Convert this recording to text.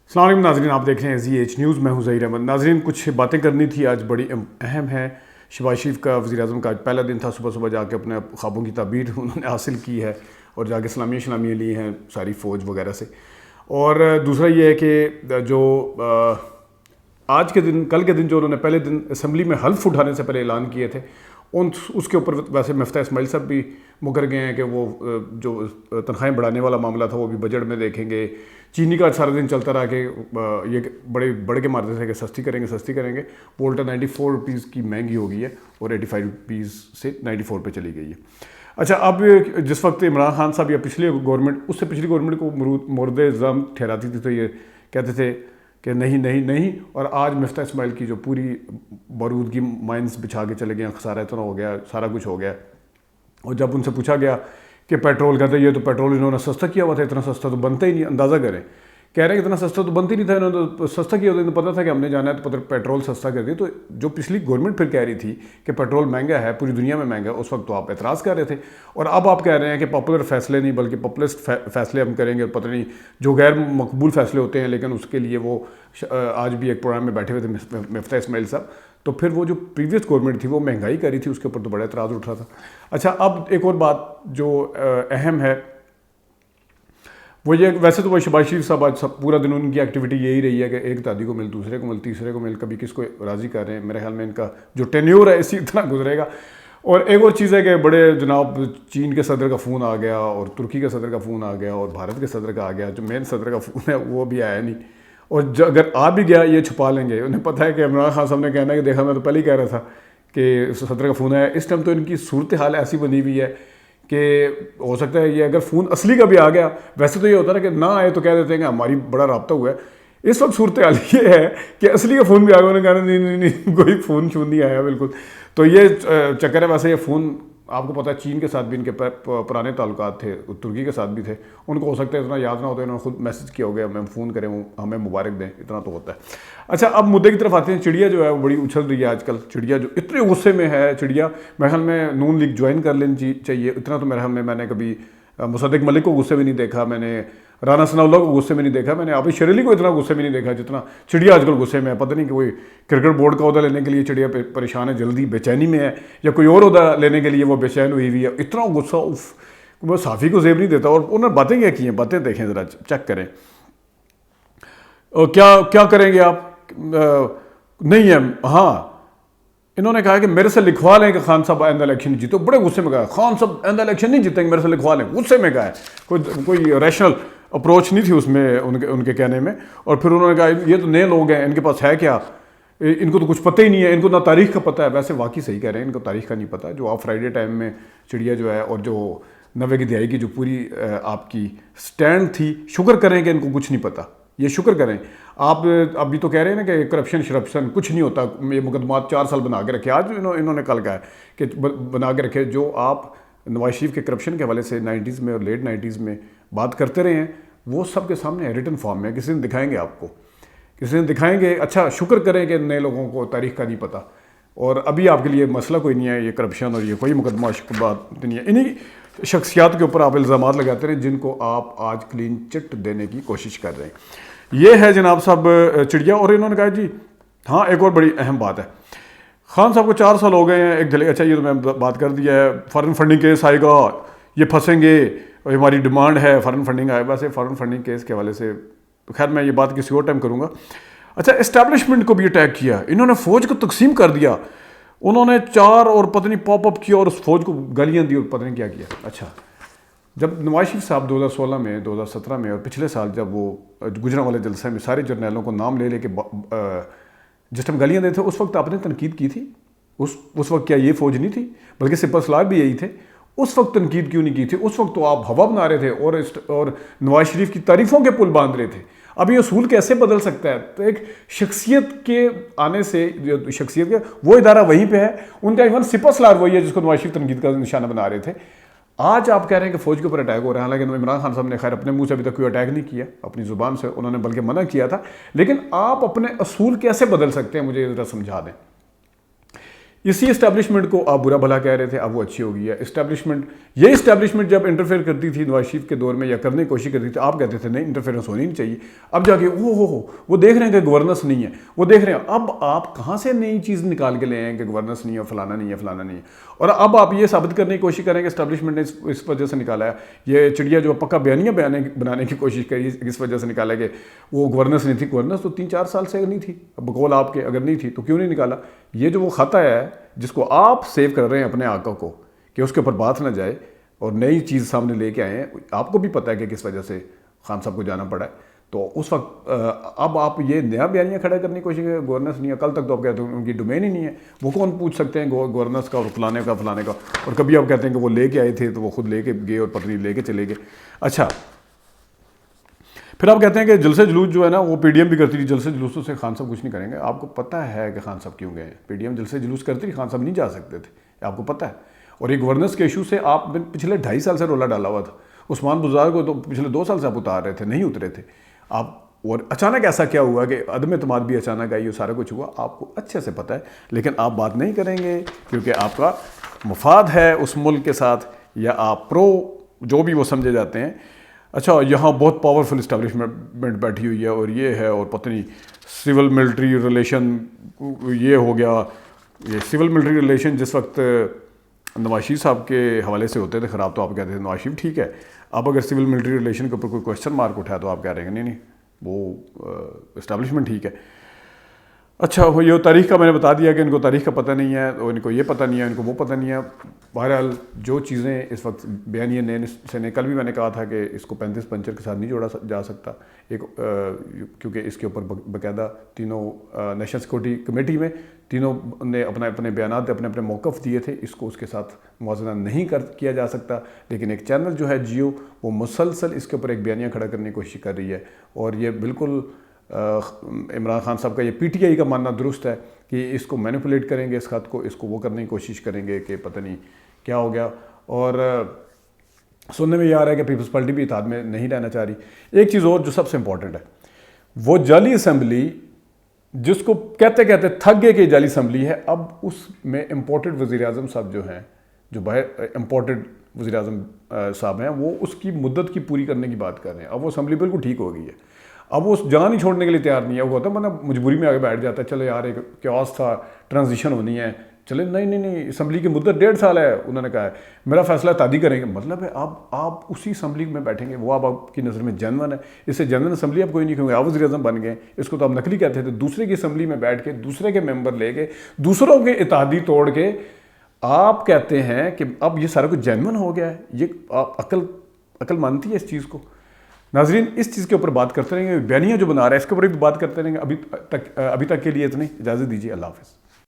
السلام علیکم ناظرین، آپ دیکھ رہے ہیں ZH نیوز، میں ہوں ظہیر احمد۔ ناظرین، کچھ باتیں کرنی تھی، آج بڑی اہم ہے۔ شہباز شریف کا وزیر اعظم کا آج پہلا دن تھا، صبح جا کے اپنے خوابوں کی تعبیر انہوں نے حاصل کی ہے اور جا کے سلامیاں لی ہیں ساری فوج وغیرہ سے۔ اور دوسرا یہ ہے کہ جو آج کے دن، کل کے دن جو انہوں نے پہلے دن اسمبلی میں حلف اٹھانے سے پہلے اعلان کیے تھے، اس کے اوپر ویسے مفتاح اسماعیل صاحب بھی مکر گئے ہیں کہ وہ جو تنخواہیں بڑھانے والا معاملہ تھا وہ بھی بجٹ میں دیکھیں گے۔ چینی کا سارا دن چلتا رہا کہ یہ بڑے کے مارتے تھے کہ سستی کریں گے۔ بولٹا 94 روپیز کی مہنگی ہو گئی ہے اور 85 روپیز سے 94 پہ چلی گئی ہے۔ اچھا، اب جس وقت عمران خان صاحب یا پچھلی گورنمنٹ، اس سے پچھلی گورنمنٹ کو مورد الزام ٹھہراتی تھی تو یہ کہتے تھے کہ نہیں، اور آج مفتاح اسماعیل کی جو پوری بارودگی مائنس بچھا کے چلے گئے ہیں، خسارہ اتنا ہو گیا، سارا کچھ ہو گیا۔ اور جب ان سے پوچھا گیا کہ پیٹرول، کہتے ہیں یہ تو پیٹرول انہوں نے سستا کیا ہوا تھا، اتنا سستا تو بنتا ہی نہیں، اندازہ کریں۔ کہہ رہے ہیں کہ اتنا سستا تو بنتا ہی نہیں تھا، انہوں نے تو سستا کیا ہوتا، انہیں پتہ تھا کہ ہم نے جانا ہے تو پیٹرول سستا کر دیا۔ تو جو پچھلی گورنمنٹ پھر کہہ رہی تھی کہ پیٹرول مہنگا ہے، پوری دنیا میں مہنگا ہے، اس وقت تو آپ اعتراض کر رہے تھے، اور اب آپ کہہ رہے ہیں کہ پاپولر فیصلے نہیں بلکہ پاپولسٹ فیصلے ہم کریں گے، اور پتہ نہیں جو غیر مقبول فیصلے ہوتے ہیں لیکن اس کے لیے وہ آج بھی ایک پروگرام میں بیٹھے ہوئے تھے مفتاح اسماعیل صاحب۔ تو پھر وہ جو پریویس گورنمنٹ تھی وہ مہنگائی کر رہی تھی، اس کے اوپر تو بڑا اعتراض اٹھ رہا تھا۔ اچھا، اب ایک اور بات جو اہم ہے وہ یہ، ویسے تو وہ شہباز شریف صاحب آج پورا دن ان کی ایکٹیویٹی یہی رہی ہے کہ ایک دادی کو مل، دوسرے کو مل، تیسرے کو مل، کبھی کس کو راضی کر رہے ہیں۔ میرے خیال میں ان کا جو ٹینیور ہے اسی طرح گزرے گا۔ اور ایک اور چیز ہے کہ بڑے جناب چین کے صدر کا فون آ گیا اور ترکی کے صدر کا فون آ گیا اور بھارت کے صدر کا آ گیا، جو مین صدر کا فون ہے وہ بھی آیا نہیں، اور اگر آ بھی گیا یہ چھپا لیں گے۔ انہیں پتہ ہے کہ عمران خان صاحب نے کہنا ہے کہ دیکھا، میں تو پہلے ہی کہہ رہا تھا کہ صدر کا فون آیا۔ اس ٹائم تو ان کی صورتحال ایسی بنی ہوئی ہے کہ ہو سکتا ہے یہ اگر فون اصلی کا بھی آ گیا، ویسے تو یہ ہوتا ہے کہ نہ آئے تو کہہ دیتے ہیں کہ ہماری بڑا رابطہ ہوا ہے۔ اس وقت صورتحال یہ ہے کہ اصلی کا فون بھی آ گیا، انہوں نے کہا نہیں کوئی فون نہیں آیا بالکل۔ تو یہ چکر ہے۔ ویسے یہ فون آپ کو پتہ ہے چین کے ساتھ بھی ان کے پرانے تعلقات تھے، ترکی کے ساتھ بھی تھے، ان کو ہو سکتا ہے اتنا یاد نہ ہوتا ہے، انہوں نے خود میسج کیا ہوگا ہمیں فون کریں، ہمیں مبارک دیں، اتنا تو ہوتا ہے۔ اچھا، اب مدعے کی طرف آتے ہیں۔ چڑیا جو ہے وہ بڑی اچھل رہی ہے آج کل، چڑیا جو اتنے غصے میں ہے، چڑیا میرے خیال میں نون لیگ جوائن کر لینی چاہیے۔ اتنا تو میرے خیال میں نے کبھی مصدق ملک کو غصے میں نہیں دیکھا، میں نے رانا ثناء اللہ کو غصے میں نہیں دیکھا، میں نے عابد شیر علی کو اتنا غصے میں نہیں دیکھا جتنا چڑیا آج کل غصے میں ہے۔ پتہ نہیں کہ کوئی کرکٹ بورڈ کا عہدہ لینے کے لیے چڑیا پریشان ہے، جلدی بے چینی میں ہے، یا کوئی اور عہدہ لینے کے لیے وہ بے چین ہوئی ہے۔ اتنا غصہ وہ صحافی کو زیب نہیں دیتا۔ اور انہوں نے باتیں کیا کی ہیں، باتیں دیکھیں ذرا، چیک کریں۔ کیا کریں گے آپ؟ نہیں ہے، ہاں انہوں نے کہا کہ میرے سے لکھوا لیں کہ خان صاحب آئندہ الیکشن جیتو۔ بڑے غصے میں کہا خان صاحب آئندہ الیکشن نہیں جیتیں گے، میرے سے لکھوا لیں، غصے میں کہا ہے۔ کوئی ریشنل اپروچ نہیں تھی اس میں ان کے کہنے میں۔ اور پھر انہوں نے کہا یہ تو نئے لوگ ہیں، ان کے پاس ہے کیا، ان کو تو کچھ پتہ ہی نہیں ہے، ان کو نہ تاریخ کا پتہ ہے۔ ویسے واقعی صحیح کہہ رہے ہیں، ان کو تاریخ کا نہیں پتہ۔ جو آپ فرائیڈے ٹائم میں چڑیا جو ہے، اور جو 90 کی دہائی کی جو پوری آپ کی سٹینڈ تھی، شکر کریں کہ ان کو کچھ نہیں پتہ، یہ شکر کریں۔ آپ ابھی تو کہہ رہے ہیں نا کہ کرپشن شرپشن کچھ نہیں ہوتا، یہ مقدمات 4 سال بنا کے رکھے۔ آج انہوں نے کل کہا ہے کہ بنا کے رکھے، جو آپ نواز شریف کے کرپشن کے حوالے سے 90s میں اور لیٹ 90s میں بات کرتے رہے ہیں، وہ سب کے سامنے ہے، ریٹن فارم میں، کسی دن دکھائیں گے آپ کو، کسی دن دکھائیں گے۔ اچھا، شکر کریں کہ نئے لوگوں کو تاریخ کا نہیں پتہ، اور ابھی آپ کے لیے مسئلہ کوئی نہیں ہے یہ کرپشن اور یہ کوئی مقدمہ بات نہیں ہے۔ انہی شخصیات کے اوپر آپ الزامات لگاتے رہے جن کو آپ آج کلین چٹ دینے کی کوشش کر رہے ہیں۔ یہ ہے جناب صاحب چڑیا۔ اور انہوں نے کہا جی ہاں، ایک اور بڑی اہم بات ہے، خان صاحب کو 4 سال ہو گئے ہیں ایک دھلے۔ اچھا، یہ تو میں بات کر دیا ہے، فارن فنڈنگ کیس آئے گا، یہ پھنسیں گے، ہماری ڈیمانڈ ہے فارن فنڈنگ آئے۔ ویسے فارن فنڈنگ کیس کے حوالے سے خیر میں یہ بات کسی اور ٹائم کروں گا۔ اچھا، اسٹیبلشمنٹ کو بھی اٹیک کیا انہوں نے، فوج کو تقسیم کر دیا انہوں نے 4، اور پتہ نہیں پاپ اپ کیا اور اس فوج کو گالیاں دی اور پتہ نہیں کیا کیا۔ اچھا، جب نواز شریف صاحب 2016 میں، 2017 میں اور پچھلے سال جب وہ گجرا والے جلسہ میں سارے جرنیلوں کو نام لے کے جس ٹائم گالیاں دے تھے، اس وقت آپ نے تنقید کی تھی؟ اس وقت کیا یہ فوج نہیں تھی؟ بلکہ سپہ سالار بھی یہی تھے۔ اس وقت تنقید کیوں نہیں کی تھی؟ اس وقت تو آپ ہوا بنا رہے تھے اور نواز شریف کی تعریفوں کے پل باندھ رہے تھے۔ اب یہ اصول کیسے بدل سکتا ہے؟ تو ایک شخصیت کے آنے سے، جو شخصیت کا وہ ادارہ وہیں پہ ہے، ان کا ایون سپہ سالار وہی ہے جس کو نواز شریف تنقید کا نشانہ بنا رہے تھے۔ آج آپ کہہ رہے ہیں کہ فوج کے اوپر اٹیک ہو رہا ہے، حالانکہ عمران خان صاحب نے خیر اپنے منہ سے ابھی تک کوئی اٹیک نہیں کیا، اپنی زبان سے انہوں نے بلکہ منع کیا تھا۔ لیکن آپ اپنے اصول کیسے بدل سکتے ہیں، مجھے ذرا سمجھا دیں۔ اسی اسٹیبلشمنٹ کو آپ برا بھلا کہہ رہے تھے، اب وہ اچھی ہو گئی ہے اسٹیبلشمنٹ. یہ اسٹیبلشمنٹ جب انٹرفیئر کرتی تھی نواز شریف کے دور میں یا کرنے کی کوشش کرتی تھی، آپ کہتے تھے نہیں انٹرفیئرنس ہونی نہیں چاہیے. اب جا کے وہ دیکھ رہے ہیں کہ گورننس نہیں ہے، وہ دیکھ رہے ہیں. اب آپ کہاں سے نئی چیز نکال کے لے آئے ہیں کہ گورننس نہیں ہے، فلانا نہیں ہے، فلانا نہیں ہے. اور اب آپ یہ ثابت کرنے کی کوشش کریں کہ اسٹیبلشمنٹ نے اس وجہ سے نکالا ہے، یہ چڑیا جو پکا بیانیہ بنانے کی کوشش کری اس وجہ سے نکالا کہ وہ گورننس نہیں تھی. گورننس تو 3-4 سال سے نہیں تھی بقول آپ کے، اگر نہیں تھی تو کیوں نہیں نکالا؟ یہ جو وہ خطہ ہے جس کو آپ سیو کر رہے ہیں اپنے آقا کو کہ اس کے اوپر بات نہ جائے اور نئی چیز سامنے لے کے آئے ہیں، آپ کو بھی پتہ ہے کہ کس وجہ سے خان صاحب کو جانا پڑا ہے. تو اس وقت اب آپ یہ نیا بیانیہ کھڑا کرنے کی کوشش کریں گورننس نہیں ہے. کل تک تو آپ کہتے ہیں ان کی ڈومین ہی نہیں ہے، وہ کون پوچھ سکتے ہیں گورننس کا اور فلانے کا. اور کبھی آپ کہتے ہیں کہ وہ لے کے آئے تھے تو وہ خود لے کے گئے اور پتہ نہیں لے کے چلے گئے. اچھا پھر آپ کہتے ہیں کہ جلسے جلوس جو ہے نا وہ پی ڈی ایم بھی کرتی تھی، جلسے جلوسوں سے خان صاحب کچھ نہیں کریں گے. آپ کو پتہ ہے کہ خان صاحب کیوں گئے ہیں؟ پی ڈی ایم جلسے جلوس کرتی تھی، خان صاحب نہیں جا سکتے تھے، آپ کو پتہ ہے. اور یہ گورننس کے ایشو سے آپ پچھلے 2.5 سال سے رولا ڈالا ہوا تھا. عثمان بزدار کو تو پچھلے 2 سال سے آپ اتار رہے تھے، نہیں اترے تھے آپ. اور اچانک ایسا کیا ہوا کہ عدم اعتماد بھی اچانک آئی، سارا کچھ ہوا، آپ کو اچھے سے پتہ ہے. لیکن آپ بات نہیں کریں گے کیونکہ آپ کا مفاد ہے اس ملک کے ساتھ، یا آپ جو بھی وہ سمجھے جاتے ہیں. اچھا یہاں بہت پاورفل اسٹیبلشمنٹ بیٹھی ہوئی ہے اور یہ ہے اور پتہ نہیں سول ملٹری ریلیشن یہ ہو گیا. یہ سول ملٹری ریلیشن جس وقت نواز شریف صاحب کے حوالے سے ہوتے تھے خراب تو آپ کہتے تھے نواز شریف ٹھیک ہے. اب اگر سول ملٹری ریلیشن کے اوپر کوئی کوشچن مارک اٹھایا تو آپ کہہ رہے ہیں نہیں وہ اسٹیبلشمنٹ ٹھیک ہے. اچھا وہ یہ تاریخ کا میں نے بتا دیا کہ ان کو تاریخ کا پتہ نہیں ہے، اور ان کو یہ پتہ نہیں ہے، ان کو وہ پتہ نہیں ہے. بہرحال جو چیزیں اس وقت بیانیہ نئے سے نے، کل بھی میں نے کہا تھا کہ اس کو 35 پنچر کے ساتھ نہیں جوڑا جا سکتا کیونکہ اس کے اوپر باقاعدہ تینوں نیشنل سیکورٹی کمیٹی میں تینوں نے اپنے بیانات اپنے موقف دیے تھے. اس کو اس کے ساتھ موازنہ نہیں کیا جا سکتا. لیکن ایک چینل جو ہے جیو وہ مسلسل اس کے اوپر ایک بیانیہ کھڑا کرنے کی کوشش کر رہی ہے. اور یہ بالکل عمران خان صاحب کا یہ پی ٹی آئی کا ماننا درست ہے کہ اس کو مینیپولیٹ کریں گے، اس خط کو، اس کو وہ کرنے کی کوشش کریں گے کہ پتہ نہیں کیا ہو گیا. اور سننے میں یہ آ رہا ہے کہ پیپلز پارٹی بھی اتحاد میں نہیں رہنا چاہ رہی. ایک چیز اور جو سب سے امپورٹنٹ ہے، وہ جعلی اسمبلی جس کو کہتے کہتے تھک گئے کہ جعلی اسمبلی ہے، اب اس میں امپورٹڈ وزیر اعظم صاحب جو ہیں، جو باہر امپورٹڈ وزیر اعظم صاحب ہیں، وہ اس کی مدت کی پوری کرنے کی بات کر رہے ہیں. اب وہ اسمبلی بالکل ٹھیک ہو گئی ہے، اب وہ جان ہی چھوڑنے کے لیے تیار نہیں ہے. وہ ہوتا ہے مطلب مجبوری میں آگے بیٹھ جاتا ہے، چلو یار ایک کیوس تھا، ٹرانزیشن ہونی ہے، چلے نہیں اسمبلی کی مدت 1.5 سال ہے. انہوں نے کہا ہے میرا فیصلہ تعدی کریں گے. مطلب ہے آپ اسی اسمبلی میں بیٹھیں گے، وہ آپ کی نظر میں جینون ہے. اس سے جینون اسمبلی آپ کوئی نہیں کہوں گے. آپ وزیر اعظم بن گئے، اس کو تو آپ نقلی کہتے تھے. دوسرے کی اسمبلی میں بیٹھ کے دوسرے کے ممبر لے کے دوسروں کے اتحادی توڑ کے آپ کہتے ہیں کہ اب یہ سارا کچھ جینون ہو گیا ہے. یہ آپ عقل مانتی ہے اس چیز کو؟ ناظرین اس چیز کے اوپر بات کرتے رہیں گے، بیانیہ جو بنا رہا ہے اس کے اوپر بھی بات کرتے رہیں گے. ابھی تک کے لیے اتنی اجازت دیجیے. اللہ حافظ.